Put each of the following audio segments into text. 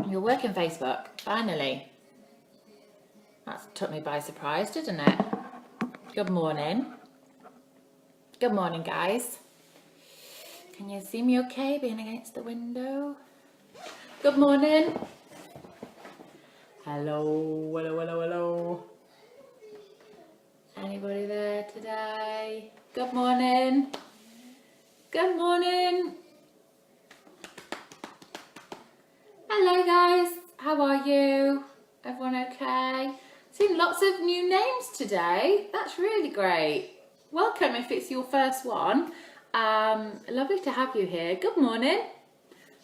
You're working Facebook, finally. That took me by surprise, didn't it? Good morning. Good morning, guys. Can you see me okay, being against the window? Good morning. Hello, hello, hello, hello. Anybody there today? Good morning. Good morning. Hello, guys. How are you? Everyone okay? Seen lots of new names today. That's really great. Welcome if it's your first one. Lovely to have you here. Good morning.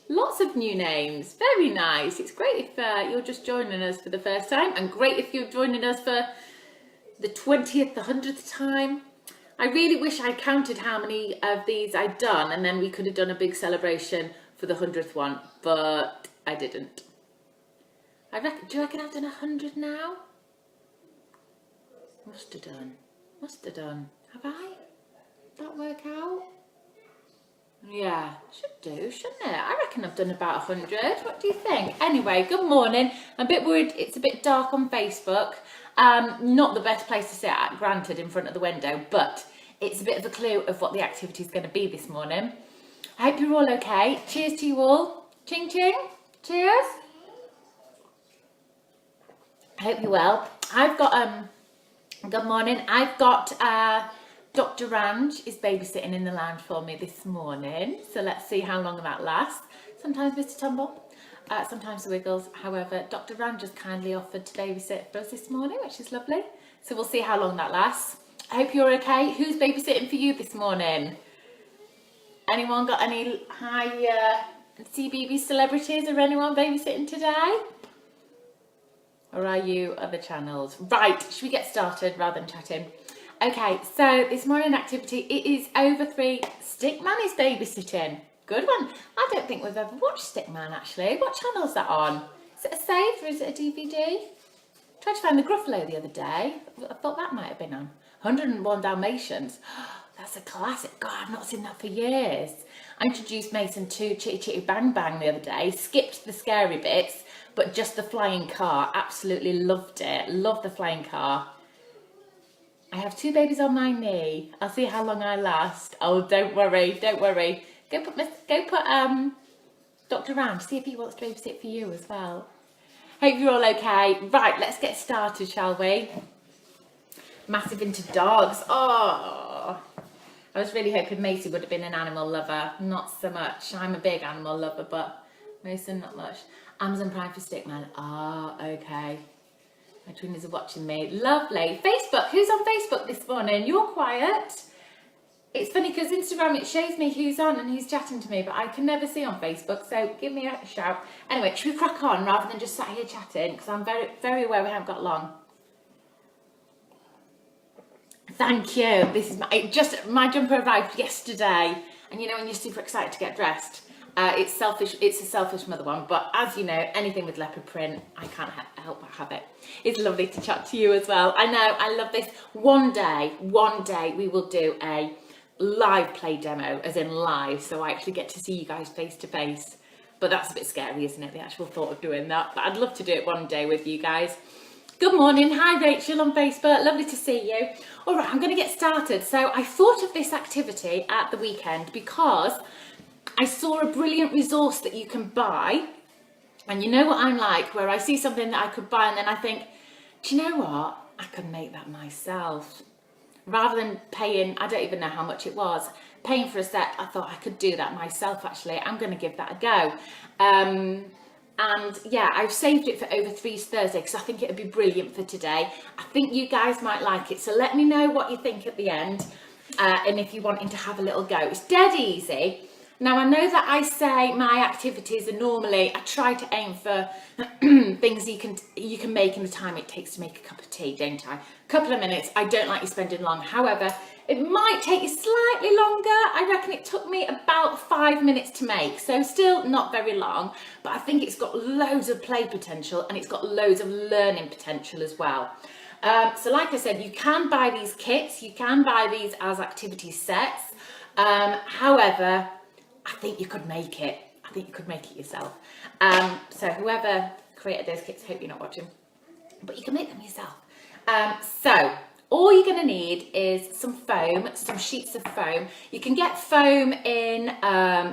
Lots of new names. Very nice. It's great if you're just joining us for the first time, and great if you're joining us for the 20th, the 100th time. I really wish I counted how many of these I'd done, and then we could have done a big celebration for the 100th one, but I didn't. Do you reckon I've done 100 now? Must have done. Have I? Did that work out? Yeah, should do, shouldn't it? I reckon I've done about 100. What do you think? Anyway, good morning. I'm a bit worried it's a bit dark on Facebook. Not the best place to sit at, granted, in front of the window, but it's a bit of a clue of what the activity is going to be this morning. I hope you're all okay. Cheers to you all. Ching ching. Cheers. I hope you're well. I've got, good morning. I've got, Dr. Range is babysitting in the lounge for me this morning. So let's see how long that lasts. Sometimes Mr. Tumble, sometimes the Wiggles. However, Dr. Range has kindly offered to babysit for us this morning, which is lovely. So we'll see how long that lasts. I hope you're okay. Who's babysitting for you this morning? Anyone got any high CBeebies celebrities or anyone babysitting today? Or are you other channels? Right, should we get started rather than chatting? Okay, so this morning activity, it is over 3. Stickman is babysitting. Good one. I don't think we've ever watched Stickman actually. What channel is that on? Is it a save or is it a DVD? Tried to find the Gruffalo the other day. I thought that might have been on. 101 Dalmatians. That's a classic. God, I've not seen that for years. I introduced Mason to Chitty Chitty Bang Bang the other day. Skipped the scary bits, but just the flying car. Absolutely loved it. Loved the flying car. I have 2 babies on my knee. I'll see how long I last. Oh, don't worry, don't worry. Go put Dr. Ram, see if he wants to babysit for you as well. Hope you're all okay. Right, let's get started, shall we? Massive into dogs. Oh, I was really hoping Macy would have been an animal lover. Not so much. I'm a big animal lover, but Mason, not much. Amazon Prime for Stickman. Ah, okay. My twins are watching me. Lovely. Facebook. Who's on Facebook this morning? You're quiet. It's funny because Instagram, it shows me who's on and who's chatting to me, but I can never see on Facebook, so give me a shout. Anyway, should we crack on rather than just sat here chatting? Because I'm very, very aware we haven't got long. Thank you. This is my jumper arrived yesterday, and you know when you're super excited to get dressed. It's selfish. It's a selfish mother one, but as you know, anything with leopard print, I can't help but have it. It's lovely to chat to you as well. I know, I love this. One day we will do a live play demo, as in live, so I actually get to see you guys face to face. But that's a bit scary, isn't it? The actual thought of doing that. But I'd love to do it one day with you guys. Good morning. Hi, Rachel on Facebook. Lovely to see you. All right, I'm going to get started. So I thought of this activity at the weekend because I saw a brilliant resource that you can buy, and you know what I'm like, where I see something that I could buy and then I think, do you know what, I could make that myself. Rather than paying, I don't even know how much it was, paying for a set, I thought I could do that myself actually. I'm going to give that a go. And yeah, I've saved it for over 3's Thursday because I think it would be brilliant for today. I think you guys might like it, so let me know what you think at the end, and if you're wanting to have a little go. It's dead easy. Now, I know that I say my activities are normally, I try to aim for things you can make in the time it takes to make a cup of tea, don't I? A couple of minutes. I don't like you spending long. However, it might take you slightly longer. I reckon it took me about 5 minutes to make, so still not very long, but I think it's got loads of play potential and it's got loads of learning potential as well. So like I said, you can buy these kits, you can buy these as activity sets. However, I think you could make it. I think you could make it yourself. So whoever created those kits, hope you're not watching, but you can make them yourself. So all you're going to need is some foam, some sheets of foam. You can get foam in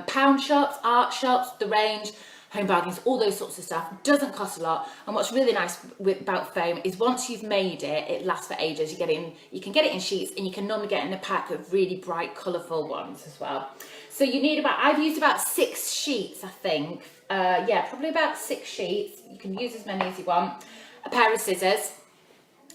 pound shops, art shops, The Range, Home Bargains, all those sorts of stuff. Doesn't cost a lot. And what's really nice about foam is once you've made it, it lasts for ages. You can get it in sheets, and you can normally get in a pack of really bright, colourful ones as well. So you need I've used about 6 sheets, I think. Yeah, probably about 6 sheets. You can use as many as you want. A pair of scissors.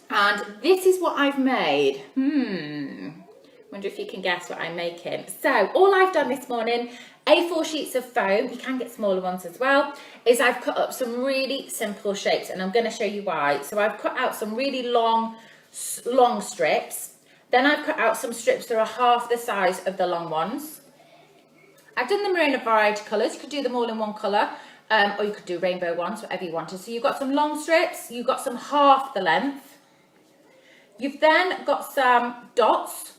And this is what I've made. Wonder if you can guess what I'm making. So all I've done this morning, A4 sheets of foam, you can get smaller ones as well, is I've cut up some really simple shapes, and I'm going to show you why. So I've cut out some really long strips. Then I've cut out some strips that are half the size of the long ones. I've done them in a variety of colours. You could do them all in one colour, or you could do rainbow ones, whatever you wanted. So you've got some long strips, you've got some half the length. You've then got some dots.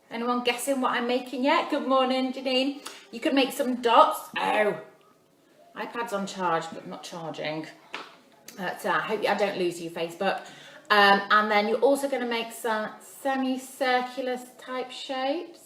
Anyone guessing what I'm making yet? Good morning, Janine. You can make some dots. Oh, iPad's on charge, but not charging. So I hope I don't lose you, Facebook. And then you're also going to make some semicircular type shapes.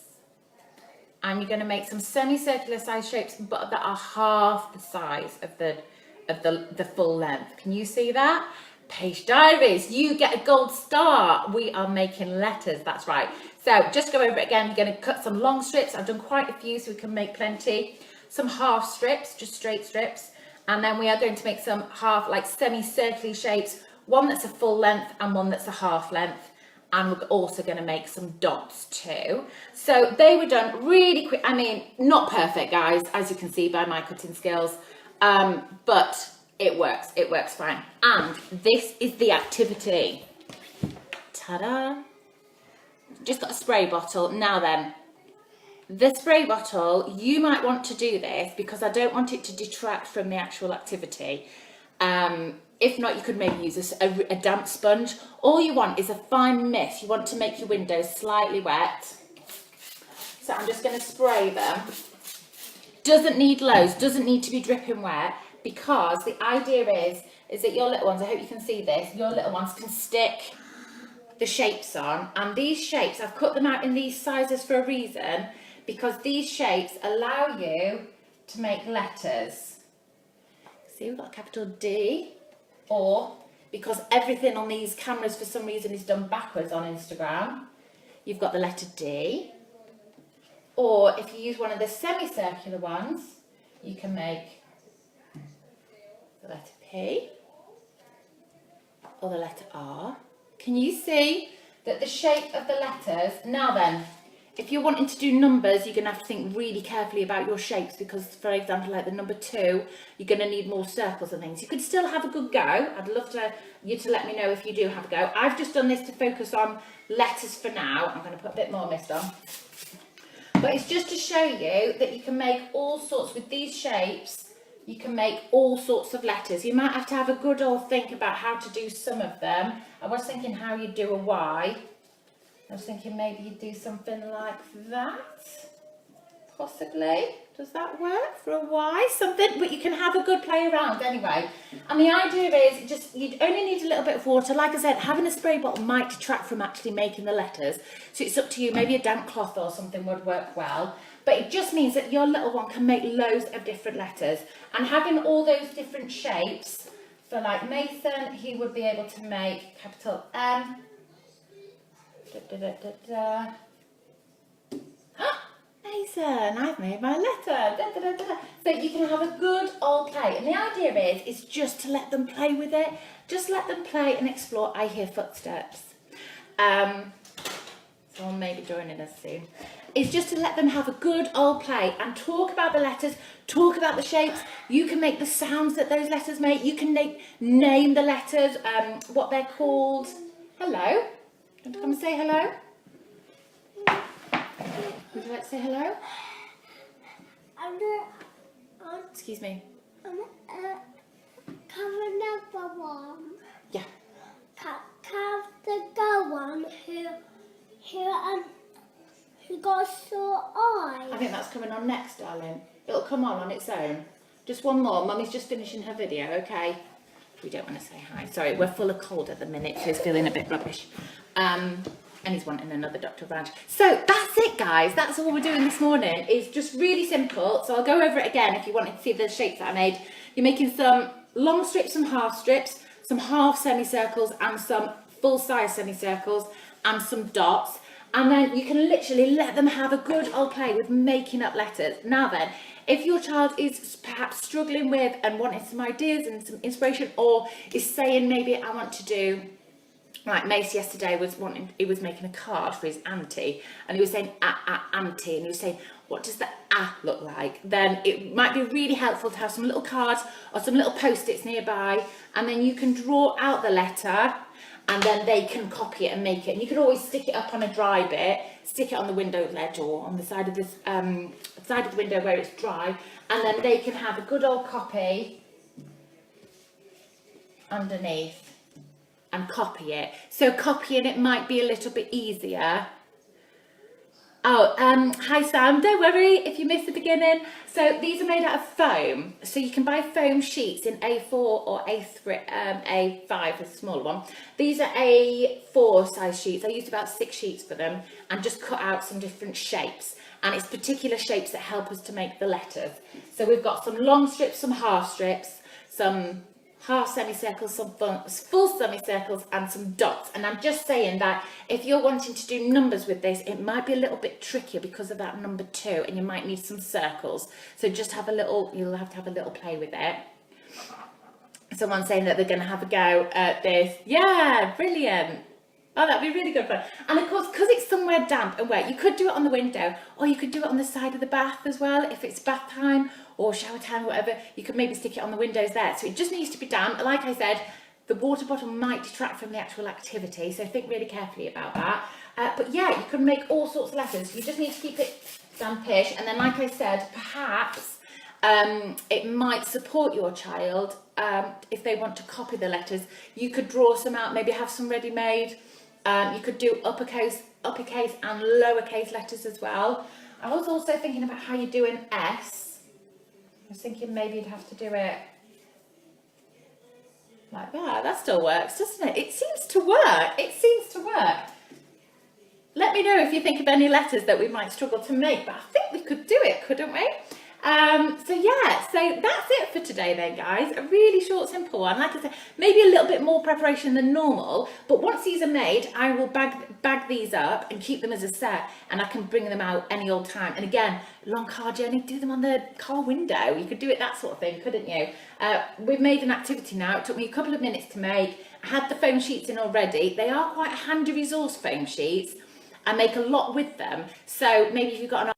And you're going to make some semicircular size shapes, but that are half the size of the full length. Can you see that? Paige Diaries, you get a gold star. We are making letters, that's right. So just go over it again. You're going to cut some long strips. I've done quite a few, so we can make plenty. Some half strips, just straight strips. And then we are going to make some half, like semicircular shapes. One that's a full length and one that's a half length. And we're also going to make some dots too. So they were done really quick. I mean, not perfect, guys, as you can see by my cutting skills. But it works fine. And this is the activity. Ta-da! Just got a spray bottle. Now then, the spray bottle, you might want to do this because I don't want it to detract from the actual activity. If not, you could maybe use a damp sponge. All you want is a fine mist. You want to make your windows slightly wet. So I'm just going to spray them. Doesn't need loads, doesn't need to be dripping wet, because the idea is that your little ones, I hope you can see this, your little ones can stick the shapes on. And these shapes, I've cut them out in these sizes for a reason, because these shapes allow you to make letters. See, we've got a capital D, or because everything on these cameras for some reason is done backwards on Instagram, you've got the letter D. Or if you use one of the semicircular ones, you can make the letter P or the letter R. Can you see that the shape of the letters? Now then, if you're wanting to do numbers, you're going to have to think really carefully about your shapes, because, for example, like the number 2, you're going to need more circles and things. You could still have a good go. I'd love you to let me know if you do have a go. I've just done this to focus on letters for now. I'm going to put a bit more mist on. But it's just to show you that you can make all sorts, with these shapes, you can make all sorts of letters. You might have to have a good old think about how to do some of them. I was thinking how you do a Y. I was thinking maybe you'd do something like that, possibly. Does that work for a Y? Something, but you can have a good play around anyway. And the idea is just, you only need a little bit of water. Like I said, having a spray bottle might detract from actually making the letters. So it's up to you. Maybe a damp cloth or something would work well. But it just means that your little one can make loads of different letters. And having all those different shapes, for like Mason, he would be able to make capital M. Mason, I've made my letter. So you can have a good old play. And the idea is just to let them play with it. Just let them play and explore. I hear footsteps. Someone may be joining us soon. It's just to let them have a good old play and talk about the letters, talk about the shapes. You can make the sounds that those letters make. You can name the letters, what they're called. Hello. Want to come and say hello? Would you like to say hello? Excuse me. Can another one? Yeah. Can the girl one who got a sore eye? I think that's coming on next, darling. It'll come on its own. Just one more. Mummy's just finishing her video, okay? We don't want to say hi. Sorry, we're full of cold at the minute, so he's feeling a bit rubbish. And he's wanting another Dr. Raj. So that's it, guys. That's all we're doing this morning. It's just really simple. So I'll go over it again if you wanted to see the shapes that I made. You're making some long strips, some half strips, some half semicircles and some full-size semicircles and some dots. And then you can literally let them have a good old play with making up letters. Now then, if your child is perhaps struggling with and wanting some ideas and some inspiration, or is saying maybe I want to do, like Mace yesterday he was making a card for his auntie, and he was saying auntie, and he was saying, what does the look like? Then it might be really helpful to have some little cards or some little post-its nearby, and then you can draw out the letter, and then they can copy it and make it. And you can always stick it up on a dry bit, stick it on the window ledge or on the side of this side of the window where it's dry, and then they can have a good old copy underneath and copy it. So copying it might be a little bit easier. Oh, hi Sam, don't worry if you missed the beginning. So these are made out of foam. So you can buy foam sheets in A4 or A3, A5, a smaller one. These are A4 size sheets. I used about 6 sheets for them and just cut out some different shapes. And it's particular shapes that help us to make the letters. So we've got some long strips, some half strips, some half semicircles, some full semicircles and some dots. And I'm just saying that if you're wanting to do numbers with this, it might be a little bit trickier because of that number 2, and you might need some circles. So just have a little, you'll have to have a little play with it. Someone's saying that they're going to have a go at this. Yeah, brilliant. Oh, that'd be really good fun. And of course, because it's somewhere damp and wet, you could do it on the window, or you could do it on the side of the bath as well. If it's bath time or shower time, whatever, you could maybe stick it on the windows there. So it just needs to be damp. Like I said, the water bottle might detract from the actual activity, so think really carefully about that. But yeah, you can make all sorts of letters. You just need to keep it dampish. And then, like I said, perhaps it might support your child if they want to copy the letters. You could draw some out, maybe have some ready-made. You could do uppercase and lowercase letters as well. I was also thinking about how you do an S. I was thinking maybe you'd have to do it like that. That still works, doesn't it? It seems to work. It seems to work. Let me know if you think of any letters that we might struggle to make, but I think we could do it, couldn't we? So yeah, so that's it for today then, guys. A really short, simple one. Like I said, maybe a little bit more preparation than normal, but once these are made, I will bag these up and keep them as a set, and I can bring them out any old time. And again, long car journey, do them on the car window. You could do it that sort of thing, couldn't you? We've made an activity now. It took me a couple of minutes to make. I had the foam sheets in already. They are quite a handy resource, foam sheets. I make a lot with them, so maybe if you've got an